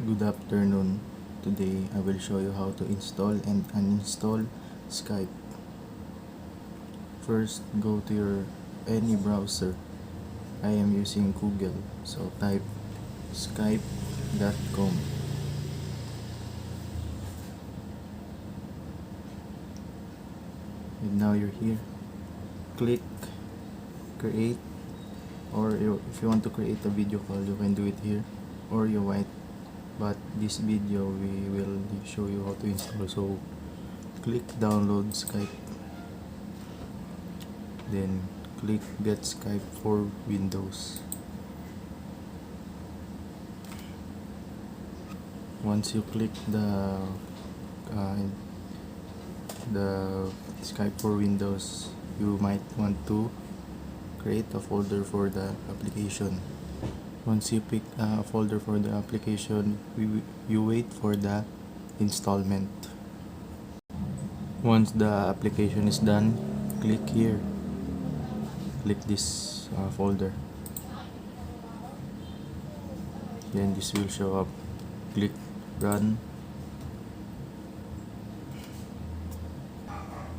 Good afternoon. Today I will show you how to install and uninstall Skype. First, go to your any browser. I am using Google, so type skype.com. And now you're here. Click create, or if you want to create a video call, you can do it here, or you might. But this video we will show you how to install. So click download Skype, then click get Skype for Windows. Once you click the Skype for Windows, you might want to create a folder for the application. Once you pick a folder for the application, you wait for the installment. Once the application is done, click here. Click this folder. Then this will show up. Click run.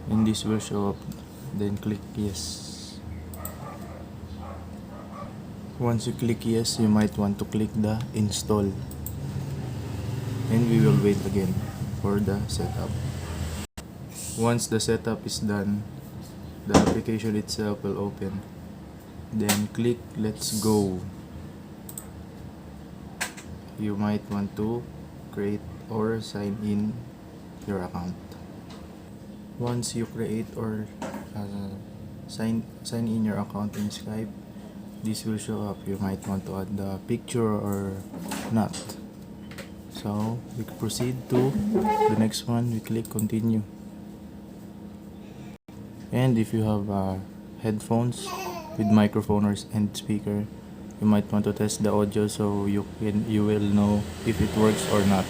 And this will show up. Then click yes. Once you click yes, you might want to click the install. And we will wait again for the setup. Once the setup is done, the application itself will open. Then click let's go. You might want to create or sign in your account. Once you create or sign in your account in Skype, this will show up. You might want to add the picture or not. So we proceed to the next one. We click continue. And if you have headphones with microphone and speaker, you might want to test the audio so you will know if it works or not.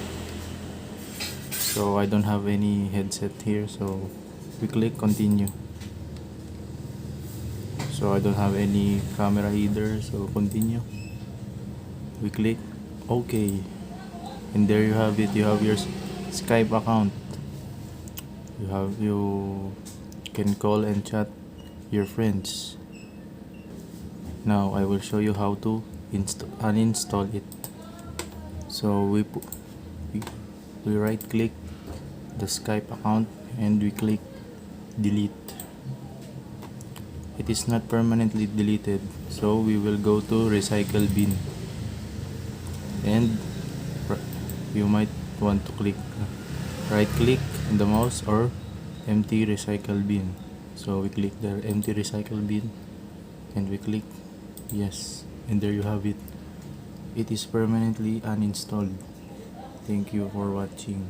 So I don't have any headset here, so we click continue. So I don't have any camera either, so continue. We click OK, and there you have it. You have your Skype account. You can call and chat your friends. Now I will show you how to uninstall it. So we right click the Skype account and we click delete. It is not permanently deleted, so we will go to recycle bin, and you might want to click right click on the mouse or empty recycle bin. So we click the empty recycle bin and we click yes, and there you have it. It is permanently uninstalled. Thank you for watching.